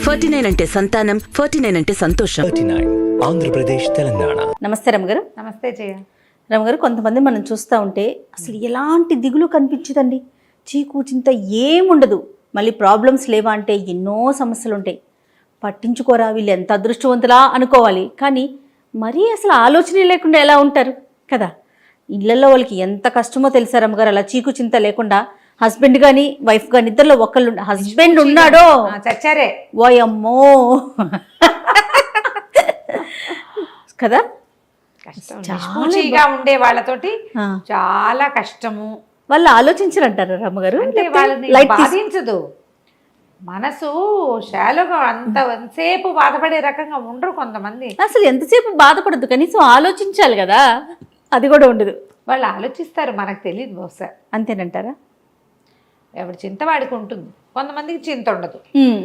49 అంటే సంతానం, 49 అంటే సంతోషం. 39 ఆంధ్రప్రదేశ్ తెలంగాణ. నమస్తే రమగారు. నమస్తే జయ. రమగారు, కొంతమంది మనం చూస్తూ ఉంటే అసలు ఎలాంటి దిగులు కనిపించదండి, చీకు చింత ఏముండదు, మళ్ళీ ప్రాబ్లమ్స్ లేవా అంటే ఎన్నో సమస్యలు ఉంటాయి. పట్టించుకోరా వీళ్ళు ఎంత అదృష్టవంతులా అనుకోవాలి, కానీ మరీ అసలు ఆలోచనే లేకుండా ఎలా ఉంటారు కదా. ఇళ్లలో వాళ్ళకి ఎంత కష్టమో తెలుసా రమ్మగారు, అలా చీకు చింత లేకుండా హస్బెండ్ కానీ వైఫ్ కానీ ఇద్దరిలో ఒకళ్ళు హస్బెండ్ ఉన్నాడో చచ్చారే ఓయమ్మో కదా. నిష్పూచిగా ఉండే వాళ్ళతోటి చాలా కష్టము. వాళ్ళు ఆలోచించరంటారు రమ్మగారు, అంటే వాళ్ళని బాధించదు మనసు, శాలుగా ఎంతసేపు బాధపడే రకంగా ఉండరు కొంతమంది. అసలు ఎంతసేపు బాధపడద్దు, కనీసం ఆలోచించాలి కదా, అది కూడా ఉండదు. వాళ్ళు ఆలోచిస్తారు, మనకు తెలియదు బహుశా. అంతేనంటారా? ఎవరి చింత వాడికి ఉంటుంది, కొంతమందికి చింత ఉండదు.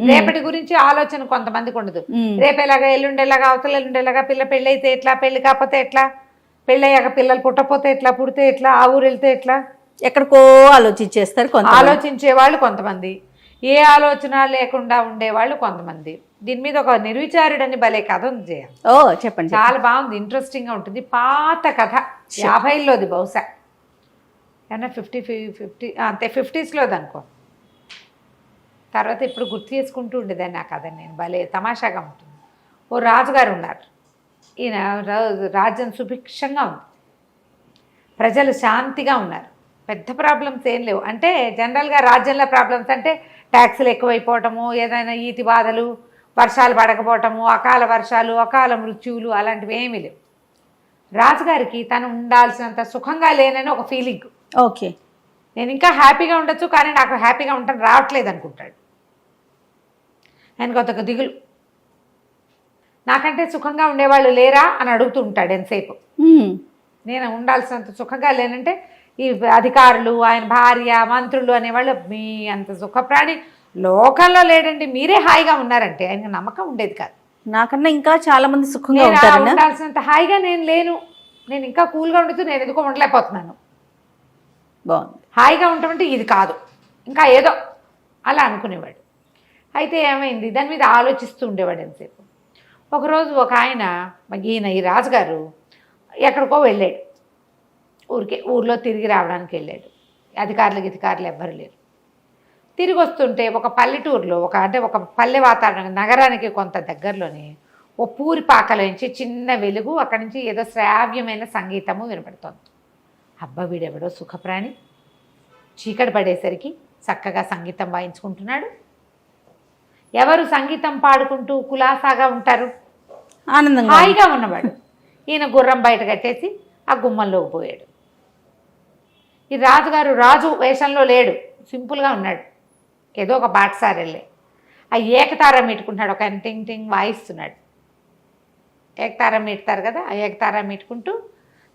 రేపటి గురించి ఆలోచన కొంతమందికి ఉండదు. రేపు ఎలాగా, ఎల్లుండేలాగా, అవతల ఎల్లుండేలాగా, పిల్ల పెళ్ళి అయితే ఎట్లా, పెళ్లి కాకపోతే ఎట్లా, పెళ్ళయ్యాక పిల్లలు పుట్టపోతే ఎట్లా, పుడితే ఎట్లా, ఆ ఊరు వెళ్తే ఎట్లా, ఎక్కడికో ఆలోచించేస్తారు. ఆలోచించే వాళ్ళు కొంతమంది, ఏ ఆలోచన లేకుండా ఉండేవాళ్ళు కొంతమంది. దీని మీద ఒక నిర్విచారుడని భలే కథ ఉంది జయ. ఓ చెప్పండి. చాలా బాగుంది, ఇంట్రెస్టింగ్ గా ఉంటుంది. పాత కథ, 50లోది బహుశా, ఏమన్నా 50 అంతే 50స్లోది అనుకో. తర్వాత ఇప్పుడు గుర్తు చేసుకుంటూ ఉండేదాన్ని ఆ కథ నేను, భలే తమాషాగా ఉంటుంది. ఓ రాజుగారు ఉన్నారు, ఈయన రాజ్యం సుభిక్షంగా ఉంది, ప్రజలు శాంతిగా ఉన్నారు, పెద్ద ప్రాబ్లమ్స్ ఏం లేవు. అంటే జనరల్గా రాజ్యంలో ప్రాబ్లమ్స్ అంటే ట్యాక్సులు ఎక్కువైపోవటము, ఏదైనా ఈతి బాధలు, వర్షాలు పడకపోవటము, అకాల వర్షాలు, అకాల మృత్యువులు, అలాంటివి ఏమీ లేవు. రాజుగారికి తను ఉండాల్సినంత సుఖంగా లేనని ఒక ఫీలింగ్. ఓకే, నేను ఇంకా హ్యాపీగా ఉండొచ్చు, కానీ నాకు హ్యాపీగా ఉండటం రావట్లేదు అనుకుంటాడు. ఆయనకు ఒక దిగులు, నాకంటే సుఖంగా ఉండేవాళ్ళు లేరా అని అడుగుతూ ఉంటాడు ఎంతసేపు. నేను ఉండాల్సినంత సుఖంగా లేనంటే ఈ అధికారులు, ఆయన భార్య, మంత్రులు అనేవాళ్ళు, మీ అంత సుఖప్రాణి లోకంలో లేడండి, మీరే హాయిగా ఉన్నారంటే ఆయనకు నమ్మకం ఉండేది కాదు. నాకన్నా ఇంకా చాలా మంది సుఖంగా ఉంటారు, ఉండాల్సినంత హాయిగా నేను లేను, నేను ఇంకా కూల్గా ఉండుతూ నేను ఎందుకో ఉండలేకపోతున్నాను. బాగుంది, హాయిగా ఉండటమంటే ఇది కాదు, ఇంకా ఏదో అలా అనుకునేవాడు. అయితే ఏమైంది, దాని మీద ఆలోచిస్తూ ఉండేవాడు ఎంతసేపు. ఒకరోజు ఒక ఆయన, ఈయన ఈ రాజుగారు ఎక్కడికో వెళ్ళాడు, ఊర్లో తిరిగి రావడానికి వెళ్ళాడు. అధికారులు ఎవ్వరు లేరు. తిరిగి వస్తుంటే ఒక పల్లెటూరులో ఒక పల్లె వాతావరణం, నగరానికి కొంత దగ్గరలోనే ఓ పూరి పాకలోంచి చిన్న వెలుగు, అక్కడి నుంచి ఏదో శ్రావ్యమైన సంగీతము వినపడుతోంది. అబ్బా వీడెవడో సుఖప్రాణి, చీకటి పడేసరికి చక్కగా సంగీతం వాయించుకుంటున్నాడు. ఎవరు సంగీతం పాడుకుంటూ కులాసాగా ఉంటారు, ఆనందంగా హాయిగా ఉన్నవాడు. ఈయన గుర్రం బయట కట్టేసి ఆ గుమ్మంలోకి పోయాడు. ఈ రాజుగారు రాజు వేషంలో లేడు, సింపుల్గా ఉన్నాడు, ఏదో ఒక బాటసారి వెళ్ళే ఆ ఏకతారం మీటుకుంటున్నాడు. ఒక ఆయన టింగ్ టింగ్ వాయిస్తున్నాడు, ఏకతారం మీటుతారు కదా, ఆ ఏకతారం మీటుకుంటూ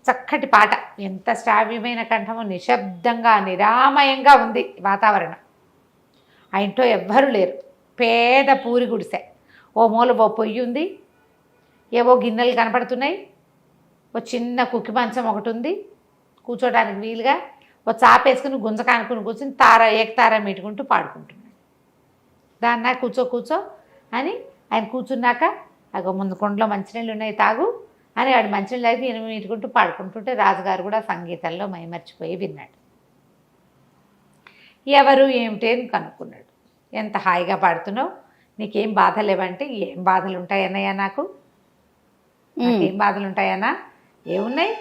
చక్కటి పాట, ఎంత శ్రావ్యమైన కంఠము, నిశ్శబ్దంగా నిరామయంగా ఉంది వాతావరణం. ఆ ఇంట్లో ఎవ్వరూ లేరు, పేద పూరి గుడిసె, ఓ మూల ఓ పొయ్యి ఉంది, ఏవో గిన్నెలు కనపడుతున్నాయి, ఓ చిన్న కుక్కి మంచం ఒకటి ఉంది కూర్చోడానికి వీలుగా, ఓ చాపేసుకుని గుంజ కానుకుని కూర్చుని ఏకతార మీటుకుంటూ పాడుకుంటున్నాడు. దాన్నా కూర్చో అని ఆయన కూర్చున్నాక, అగో ముందు కొండలో మంచినీళ్ళు ఉన్నాయి తాగు అని వాడు మంచినీళ్ళు అయితే ఈయన మీటుకుంటూ పాడుకుంటుంటే రాజుగారు కూడా సంగీతంలో మైమర్చిపోయి విన్నాడు. ఎవరు ఏమిటి అని కనుక్కున్నాడు. ఎంత హాయిగా పాడుతున్నావు, నీకేం బాధ లేవంటే, ఏం బాధలు ఉంటాయన్నయ్యా, నాకేం బాధలు ఉంటాయన్నా, ఏమున్నాయి,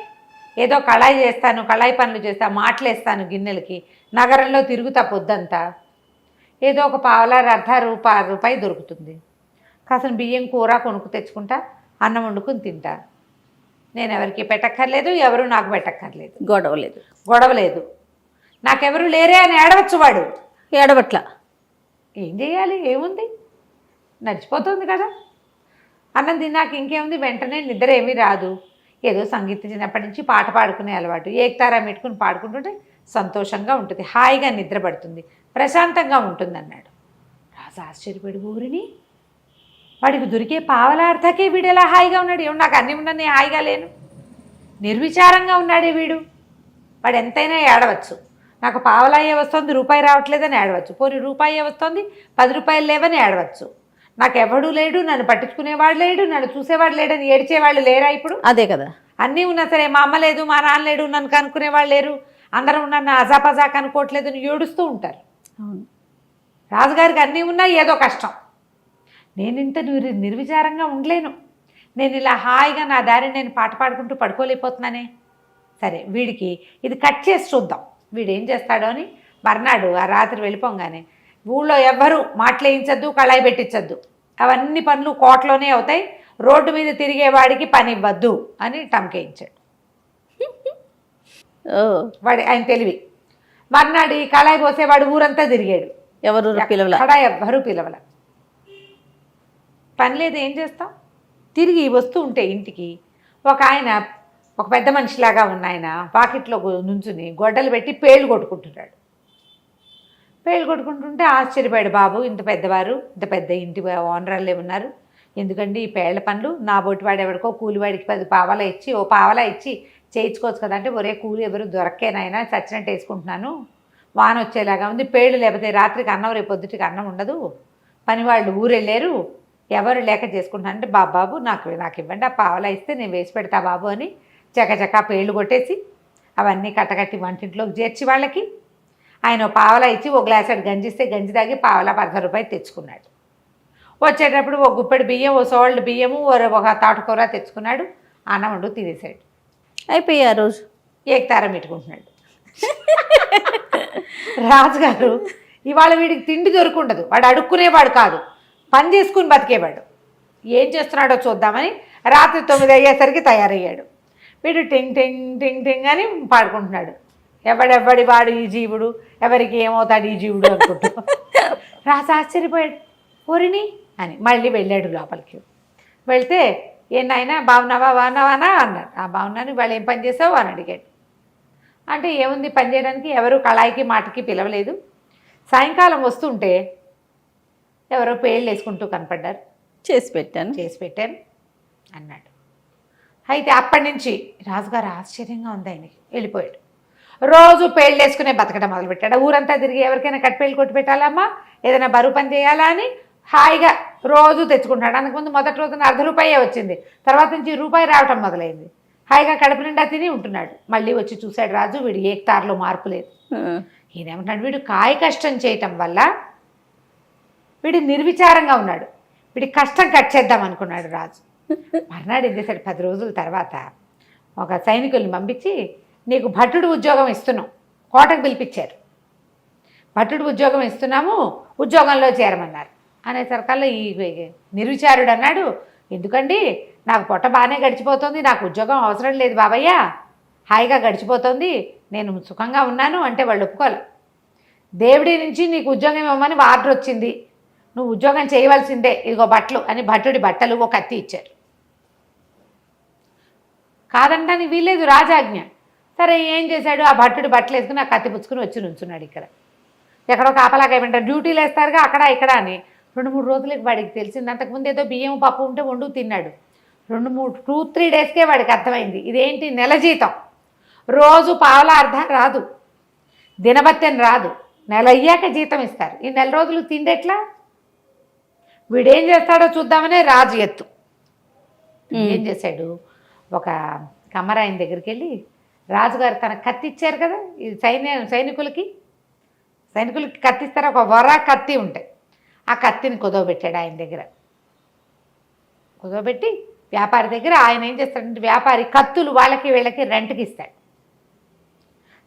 ఏదో కళాయి పనులు చేస్తా, మాటలేస్తాను గిన్నెలకి, నగరంలో తిరుగుతా పొద్దంతా, ఏదో ఒక పావలా రూపాయి దొరుకుతుంది, కాసిన బియ్యం కూర కొనుక్కు తెచ్చుకుంటా, అన్నం వండుకుని తింటా, నేను ఎవరికి పెట్టక్కర్లేదు, ఎవరు నాకు పెట్టక్కర్లేదు, గొడవ లేదు, నాకెవరు లేరే అని ఏడవచ్చు. వాడు ఏడవట్ల, ఏం చేయాలి, ఏముంది, నడిచిపోతుంది కదా. అన్నం తిన్నాక ఇంకేముంది, వెంటనే నిద్ర ఏమీ రాదు, ఏదో సంగీతం చిన్నప్పటి నుంచి పాట పాడుకునే అలవాటు, ఏకతారా పెట్టుకుని పాడుకుంటుంటే సంతోషంగా ఉంటుంది, హాయిగా నిద్ర పడుతుంది, ప్రశాంతంగా ఉంటుంది అన్నాడు. రాజు ఆశ్చర్యపడి, ఊరిని వాడికి దొరికే పావలార్థకే వీడు ఎలా హాయిగా ఉన్నాడు, ఏమో నాకు అన్నీ ఉన్నా నేను హాయిగా లేను, నిర్విచారంగా ఉన్నాడే వీడు, వాడు ఎంతైనా ఏడవచ్చు, నాకు పావలాయే వస్తుంది రూపాయి రావట్లేదని ఏడవచ్చు, పోనీ రూపాయే వస్తుంది 10 రూపాయలు లేవని ఏడవచ్చు, నాకెవడూ లేడు, నన్ను పట్టించుకునేవాడు లేడు, నన్ను చూసేవాడు లేడని ఏడ్చేవాళ్ళు లేరా ఇప్పుడు? అదే కదా. అన్నీ ఉన్నా సరే మా అమ్మ లేదు, మా నాన్న లేడు, నన్ను కనుక్కునేవాళ్ళు లేరు, అందరూ నన్ను అజాపజా కనుక్కోవట్లేదు అని ఏడుస్తూ ఉంటారు. అవును. రాజుగారికి అన్నీ ఉన్నా ఏదో కష్టం. నేను ఇంత నిర్విచారంగా ఉండలేను, నేను ఇలా హాయిగా నా దారిని నేను పాట పాడుకుంటూ పడుకోలేకపోతున్నానే. సరే వీడికి ఇది కట్ చేసి చూద్దాం, వీడు ఏం చేస్తాడో అని మర్నాడు ఆ రాత్రి వెళ్ళిపోగానే ఊళ్ళో ఎవ్వరూ మాటలేయించద్దు, కళాయి పెట్టించద్దు, అవన్నీ పనులు కోటలోనే అవుతాయి, రోడ్డు మీద తిరిగేవాడికి పని ఇవ్వద్దు అని టంకేయించాడు. వాడి ఆయన తెలివి. మర్నాడు ఈ కళాయి పోసేవాడు ఊరంతా తిరిగాడు, ఎవరు పిలవల, కళాయి ఎవ్వరూ పిలవల. పని లేదు, ఏం చేస్తాం? తిరిగి వస్తూ ఉంటే ఇంటికి ఒక ఆయన, ఒక పెద్ద మనిషిలాగా ఉన్న ఆయన పాకెట్లో నుంచుని గొడ్డలు పెట్టి పేళ్ళు కొట్టుకుంటున్నాడు. పేళ్ళు కొట్టుకుంటుంటే ఆశ్చర్యపోయాడు. బాబు, ఇంత పెద్దవారు, ఇంత పెద్ద ఇంటి ఓనర్లే ఉన్నారు, ఎందుకండి ఈ పేళ్ల పనులు? నా బొట్టివాడు ఎవరికో కూలివాడికి 10 పావలా ఇచ్చి, ఓ పావలా ఇచ్చి చేయించుకోవచ్చు కదంటే, ఒరే కూలి ఎవరు దొరక్కేనాయనా, చచ్చినట్టు వేసుకుంటున్నాను, వాన వచ్చేలాగా ఉంది, పేళ్ళు లేకపోతే రాత్రికి అన్నం, రేపు పొద్దుటికి అన్నం ఉండదు, పనివాళ్ళు ఊరెళ్ళారు, ఎవరు లేక చేసుకుంటున్నానంటే, బాబు నాకు ఇవ్వండి, ఆ పావలా ఇస్తే నేను వేసి పెడతా బాబు అని చకచకా పేళ్ళు కొట్టేసి అవన్నీ కట్టకట్టి వంటింట్లోకి చేర్చి వాళ్ళకి ఆయన పావలా ఇచ్చి ఒక గ్లాసెడ్ గంజిస్తే గంజి తాగి పావలా 10 రూపాయలు తెచ్చుకున్నాడు. వచ్చేటప్పుడు ఒక గుప్పెడు బియ్యం, ఓ సోల్డ్ బియ్యము, ఒక తోటకూర తెచ్చుకున్నాడు. అన్నం వండు తినేసాడు. అయిపోయి ఆ రోజు ఏకతారం పెట్టుకుంటున్నాడు. రాజుగారు ఇవాళ వీడికి తిండి దొరుకుండదు, వాడు అడుక్కునేవాడు కాదు, పని చేసుకుని బతికేవాడు. ఏం చేస్తున్నాడో చూద్దామని రాత్రి 9 అయ్యేసరికి తయారయ్యాడు. వీడు టింగ్ టింగ్ టింగ్ టింగ్ అని పాడుకుంటున్నాడు. ఎవడెవ్వడి వాడు ఈ జీవుడు, ఎవరికి ఏమవుతాడు ఈ జీవుడు అనుకుంటూ. రాజు ఆశ్చర్యపోయాడు. ఓరిని అని మళ్ళీ వెళ్ళాడు లోపలికి. వెళ్తే నాయనా బాగున్నావా అన్నాడు. ఆ బాగున్నాను, ఇవాళ ఏం పని చేసావు అని అడిగాడు. అంటే ఏముంది పని చేయడానికి, ఎవరు కళాయికి మాటకి పిలవలేదు, సాయంకాలం వస్తుంటే ఎవరో పేళ్ళు వేసుకుంటూ కనపడ్డారు, చేసి పెట్టాను అన్నాడు. అయితే అప్పటి నుంచి రాజుగారు ఆశ్చర్యంగా ఉంది ఆయనకి. వెళ్ళిపోయాడు. రోజు పేళ్ళు వేసుకునే బతకడం మొదలుపెట్టాడు. ఊరంతా తిరిగి ఎవరికైనా కట్టిపేళ్ళు కొట్టి పెట్టాలమ్మా, ఏదైనా బరువు పని చేయాలా అని హాయిగా రోజు తెచ్చుకుంటాడు. అందుకుముందు మొదటి రోజున ₹1 వచ్చింది, తర్వాత నుంచి రూపాయి రావటం మొదలైంది. హాయిగా కడుపు నిండా తిని ఉంటున్నాడు. మళ్ళీ వచ్చి చూశాడు రాజు, వీడు ఏకతారులో మార్పు లేదు. ఈయనేమంటున్నాడు, వీడు కాయ కష్టం చేయటం వల్ల వీడు నిర్విచారంగా ఉన్నాడు, వీడి కష్టం కట్ చేద్దాం అనుకున్నాడు రాజు. మర్నాడు ఏం చేశాడు, 10 రోజుల తర్వాత ఒక సైనికుల్ని పంపించి, నీకు భటుడు ఉద్యోగం ఇస్తున్నాం, కోటకు పిలిపించారు, భటుడు ఉద్యోగం ఇస్తున్నాము, ఉద్యోగంలో చేరమన్నారు. అనేసరికల్లా ఈ నిర్విచారుడు అన్నాడు, ఎందుకండి నాకు పొట్ట బాగానే గడిచిపోతుంది, నాకు ఉద్యోగం అవసరం లేదు బాబయ్య, హాయిగా గడిచిపోతుంది, నేను సుఖంగా ఉన్నాను అంటే వాళ్ళు ఒప్పుకోవాలి. దేవుడి నుంచి నీకు ఉద్యోగం ఇవ్వమని ఆర్డర్ వచ్చింది, నువ్వు ఉద్యోగం చేయవలసిందే, ఇదిగో బట్టలు అని భటుడి బట్టలు ఒక కత్తి ఇచ్చారు. కాదంటాని వీలేదు, రాజాజ్ఞ. సరే ఏం చేశాడు, ఆ భట్టుడు బట్టలు వేసుకుని ఆ కత్తి పుచ్చుకుని వచ్చి నుంచున్నాడు. ఇక్కడ ఎక్కడో కాపలాగా ఏమంటారు, డ్యూటీలు వేస్తారుగా అక్కడ ఇక్కడ అని. 2-3 రోజులకి వాడికి తెలిసింది. అంతకుముందు ఏదో బియ్యం పప్పు ఉంటే వండు తిన్నాడు. 2-3 డేస్కే వాడికి అర్థమైంది, ఇదేంటి నెల జీతం, రోజు పావలా అర్ధం రాదు, దినబత్తెని రాదు, నెల అయ్యాక జీతం ఇస్తారు, ఈ నెల రోజులు తిండెట్లా? వీడేం చేస్తాడో చూద్దామనే రాజు ఎత్తు. ఏం చేశాడు, ఒక కమ్మరాయన దగ్గరికి వెళ్ళి, రాజుగారు తన కత్తి ఇచ్చారు కదా, ఈ సైనికులకి కత్తిస్తారు, ఒక వర కత్తి ఉంటాయి, ఆ కత్తిని కుదవబెట్టాడు ఆయన దగ్గర. కుదవబెట్టి వ్యాపారి దగ్గర ఆయన ఏం చేస్తాడంటే, వ్యాపారి కత్తులు వాళ్ళకి వీళ్ళకి రెంట్కి ఇస్తాడు.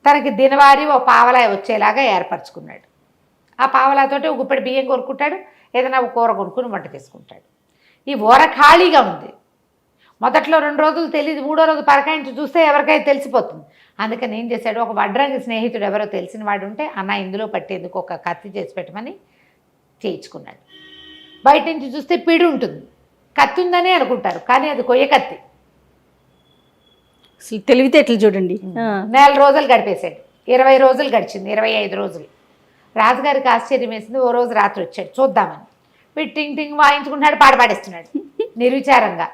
తనకి దినవారీ ఓ పావలా వచ్చేలాగా ఏర్పరచుకున్నాడు. ఆ పావలాతోటి ఒక గుప్పెడు బియ్యం కొనుక్కుంటాడు, ఏదైనా ఒక కూర కొనుక్కుని వంట చేసుకుంటాడు. ఈ ఊర ఖాళీగా ఉంది. మొదట్లో 2 రోజులు తెలియదు, 3వ రోజు పరకాయించి చూస్తే ఎవరికైనా తెలిసిపోతుంది. అందుకని ఏం చేశాడు, ఒక వడ్రంగి స్నేహితుడు ఎవరో తెలిసిన వాడు ఉంటే, అన్న ఇందులో పట్టేందుకు ఒక కత్తి చేసి పెట్టమని చేయించుకున్నాడు. బయట నుంచి చూస్తే పిడి ఉంటుంది, కత్తి ఉందనే అనుకుంటారు, కానీ అది కొయ్య కత్తి. తెలివితేటలు చూడండి. 4 రోజులు గడిపేశాడు. 20 రోజులు గడిచింది, 25 రోజులు. రాజుగారికి ఆశ్చర్యం వేసింది. ఓ రోజు రాత్రి వచ్చాడు చూద్దామని. వీడు టింగ్ టింగ్ వాయించుకుంటున్నాడు, పాడపాడేస్తున్నాడు నిర్విచారంగా.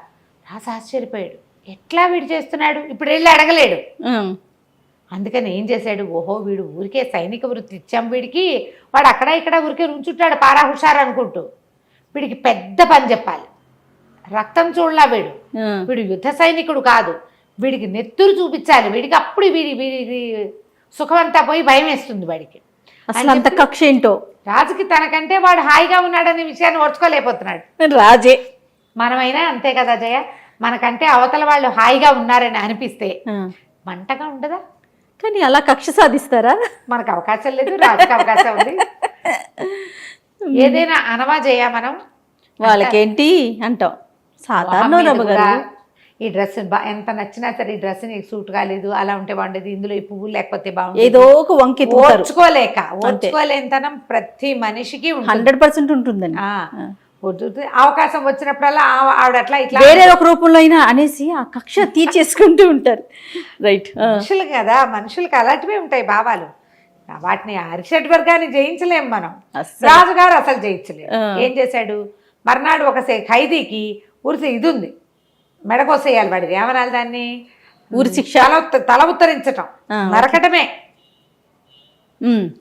రాజు ఆశ్చర్యపోయాడు, ఎట్లా వీడు చేస్తున్నాడు, ఇప్పుడు వెళ్ళి అడగలేడు. అందుకని ఏం చేశాడు, ఓహో వీడు ఊరికే సైనిక వృత్తి ఇచ్చాం వీడికి, వాడు అక్కడ ఇక్కడ ఊరికే ఉంచుంటాడు పారా హుషారు అనుకుంటూ. వీడికి పెద్ద పని చెప్పాలి. రక్తం చూడలా వీడు, ఆ. వీడు యుద్ధ సైనికుడు కాదు, వీడికి నెత్తురు చూపించాలి. వీడికి అప్పుడు వీడి సుఖమంతా పోయి భయం వేస్తుంది వాడికి. అసలు అంత కక్ష ఏంటో రాజుకి తనకంటే వాడు హాయిగా ఉన్నాడనే విషయాన్ని ఓర్చుకోలేకపోతున్నాడు. రాజే. మనమైనా అంతే కదా జయ, మనకంటే అవతల వాళ్ళు హాయిగా ఉన్నారని అనిపిస్తే ఆ. మంటగా ఉండదా? కానీ అలా కక్ష సాధిస్తారా? మనకు అవకాశం లేదు, రాజుకి అవకాశం ఉంది. ఏదైనా అనవా జయ మనం, వాళ్ళకేంటి అంటాం. సాధారణ మొహం మీద రమ్మ కూడా గారు. ఈ డ్రెస్ ఎంత నచ్చినా సరే ఈ డ్రెస్ నీకు సూట్ కాలేదు, అలా ఉంటే బాగుండేది, ఇందులో ఈ పువ్వు లేకపోతే బాగుండేది, ఏదో ఒక వంక ఎత్తుతారు. ఓర్చుకోలేనితనం ప్రతి మనిషికి ఉంటుంది. 100% ఉంటుందండి. అవకాశం వచ్చినప్పుడల్లా ఆవిడ అట్లా ఇట్లా వేరే ఒక రూపంలో అయినా అనేసి ఆ కక్ష తీర్చేసుకుంటూ ఉంటారు. రైట్. మనుషులు కదా, మనుషులకు అలాంటివే ఉంటాయి భావాలు. వాటిని అరిషడ్ వర్గాన్ని జయించలేం మనం. అస్సలు. రాజుగారు అసలు జయించలేము. ఏం చేశాడు, మర్నాడు ఒక ఖైదీకి ఉరిసి ఇది ఉంది, మెడకోసేయాలి వాడిది, ఏమనాలి దాన్ని, ఊరి శిక్ష, తల ఉత్తరించటం, నరకటమే.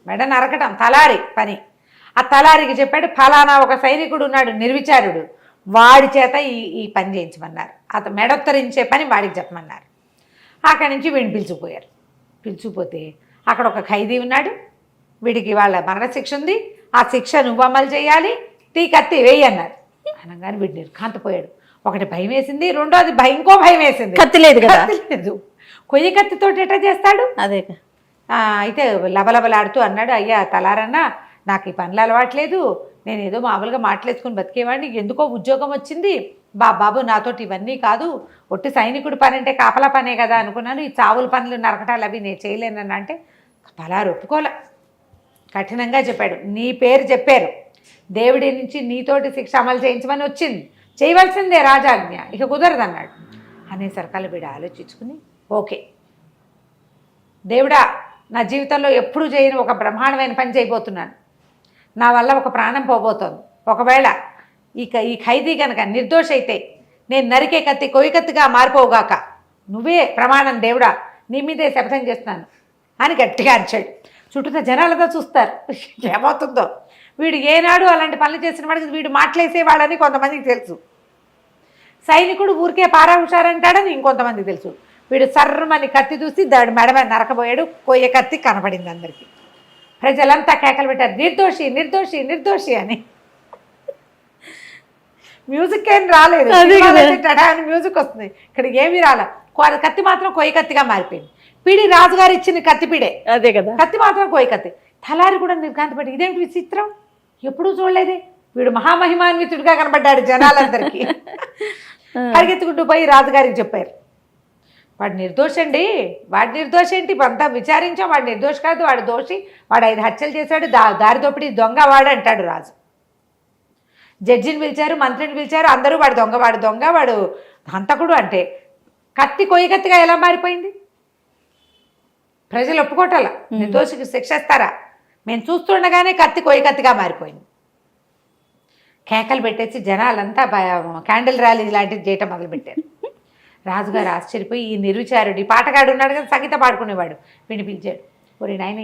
మెడ నరకటం తలారి పని. ఆ తలారికి చెప్పాడు, ఫలానా ఒక సైనికుడు ఉన్నాడు నిర్విచారుడు, వాడి చేత ఈ పని చేయించమన్నారు. అతను మెడొత్తరించే పని వాడికి చెప్పమన్నారు. అక్కడి నుంచి వీడిని పిలుచుకుపోయారు. పిలుచుకుపోతే అక్కడ ఒక ఖైదీ ఉన్నాడు, వీడికి వాళ్ళ మరణశిక్ష ఉంది, ఆ శిక్ష నువ్వు అమలు చేయాలి, కత్తి వేయి అన్నారు. అనగానే వీడు నిర్ఘాంతపోయాడు. ఒకటి భయం వేసింది, రెండోది ఇంకో భయం వేసింది. కత్తి లేదు కదా, లేదు. కొయ్య కత్తితో ఎట్లా చేస్తాడు? అదే. అయితే లబలబలాడుతూ అన్నాడు, అయ్యా తలారన్నా, నాకు ఈ పనులు అలవాట్లేదు, నేను ఏదో మామూలుగా మాటలేసుకుని బతికేవాడిని, ఎందుకో ఉద్యోగం వచ్చింది, బాబు నాతోటి ఇవన్నీ కాదు, ఒట్టి సైనికుడు పని అంటే కాపలా పనే కదా అనుకున్నాను, ఈ చావుల పనులు నరకటాలు అవి నేను చేయలేనని అంటే తలారు ఒప్పుకోలే. కఠినంగా చెప్పాడు, నీ పేరు చెప్పారు, దేవుడి నుంచి నీతోటి శిక్ష అమలు చేయించమని వచ్చింది, చేయవలసిందే రాజాజ్ఞ, ఇక కుదరదన్నాడు. అనేసరికల్లా వీడు ఆలోచించుకుని, ఓకే దేవుడా, నా జీవితంలో ఎప్పుడూ చేయని ఒక బ్రహ్మాండమైన పని చేయబోతున్నాను, నా వల్ల ఒక ప్రాణం పోబోతోంది, ఒకవేళ ఈ ఖైదీ కనుక నిర్దోష అయితే నేను నరికే కత్తి కొయ్య కత్తిగా మారిపోవుగాక, నువ్వే ప్రమాణం దేవుడా, నీ మీదే శపథం చేస్తున్నాను అని గట్టిగా అరిచాడు. చుట్టూ జనాలతో చూస్తారు ఏమవుతుందో. వీడు ఏనాడు అలాంటి పనులు చేసిన వాడికి వీడు మాటలేసేవాడని కొంతమందికి తెలుసు, సైనికుడు ఊరికే పారా హుషారంటాడని ఇంకొంతమందికి తెలుసు. వీడు సర్రమని కత్తి చూసి దాడి మెడమ నరకబోయాడు, కొయ్య కత్తి కనపడింది అందరికీ. ప్రజలంతా కేకలు పెట్టారు, నిర్దోషి నిర్దోషి నిర్దోషి అని. మ్యూజిక్ ఏం రాలేదు, అని మ్యూజిక్ వస్తుంది, ఇక్కడ ఏమీ రాలే. కత్తి మాత్రం కొయ్య కత్తిగా మారిపోయింది. పిడి రాజుగారు ఇచ్చిన కత్తి పిడే, అదే కదా, కత్తి మాత్రం కొయ్య కత్తి. తలారి కూడా నిర్ఘాంతపడి, ఇదేంటి విచిత్రం, ఎప్పుడూ చూడలేదే, వీడు మహామహిమాన్వితుడిగా కనబడ్డాడు జనాలందరికీ. పరిగెత్తుకుంటూ పోయి రాజుగారికి చెప్పారు, వాడు నిర్దోషండి, వాడి నిర్దోష ఏంటి, అంతా విచారించాం, వాడు నిర్దోష కాదు, వాడు దోషి, వాడు 5 హత్యలు చేశాడు, దారి దోపిడీ దొంగ వాడు అంటాడు రాజు. జడ్జిని పిలిచారు, మంత్రిని పిలిచారు, అందరూ వాడు దొంగ వాడు హంతకుడు అంటే కత్తి కొయ్య కత్తిగా ఎలా మారిపోయింది? ప్రజలు ఒప్పుకోవటాల, నిర్దోషికి శిక్షిస్తారా? మేము చూస్తుండగానే కత్తి కొయ్య కత్తిగా మారిపోయింది. కేకలు పెట్టేసి జనాలంతా క్యాండిల్ ర్యాలీ లాంటిది చేయటం మొదలుపెట్టారు. రాజుగారు ఆశ్చర్యపోయి, ఈ నిర్విచారుడు, ఈ పాటగాడు ఉన్నాడు కదా, సంగీత పాడుకునేవాడు, వీడిని పిలిచాడు. ఒరే నాయన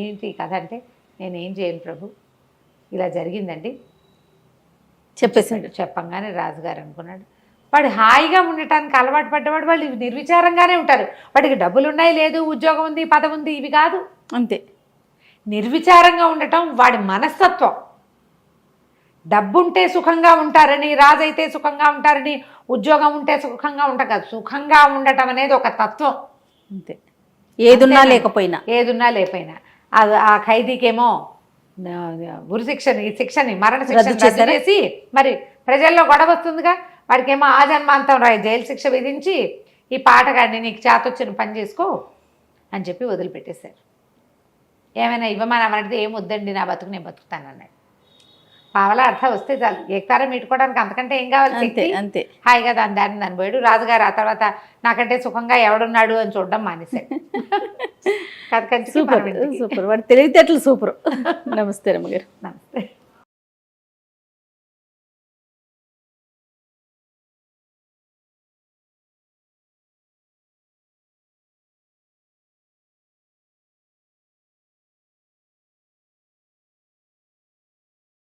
ఏంటి కథ అంటే, నేనేం చేయను ప్రభు, ఇలా జరిగిందండి చెప్పేశాడు. చెప్పంగానే రాజుగారు అనుకున్నాడు, వాడు హాయిగా ఉండటానికి అలవాటు పడ్డవాడు, వాళ్ళు నిర్విచారంగానే ఉంటారు, వాడికి డబ్బులు ఉన్నాయి, లేదు ఉద్యోగం ఉంది, పదవి ఉంది, ఇవి కాదు, అంతే. నిర్విచారంగా ఉండటం వాడి మనస్తత్వం. డబ్బుంటే సుఖంగా ఉంటారని, రాజైతే సుఖంగా ఉంటారని, ఉద్యోగం ఉంటే సుఖంగా ఉంటాం కాదు, సుఖంగా ఉండటం అనేది ఒక తత్వం, అంతే. ఏదున్నా లేకపోయినా ఆ ఖైదీకేమో ఉరి శిక్షని మరణ శిక్ష చేసి, మరి ప్రజల్లో గొడవ వస్తుందిగా, వాడికేమో ఆజన్మాంతం జైలు శిక్ష విధించి, ఈ పాటగాడిని నీకు చేతొచ్చిన పని చేసుకో అని చెప్పి వదిలిపెట్టేశారు. ఏమైనా ఇవ్వమని అడిగితే ఏం వద్దండి, నా బతుకు నేను బతుకుతానన్నాడు. పావలా అర్థం వస్తే చాలు, ఏకతారం మీటుకోవడానికి అంతకంటే ఏం కావాలి, అంతే. హాయిగా దాన్ని పోయాడు. రాజుగారు ఆ తర్వాత నాకంటే సుఖంగా ఎవడున్నాడు అని చూడడం మానేశాడు. సూపర్, వాడి తెలివితేటలు సూపర్. నమస్తే రమ్మగారు. నమస్తే.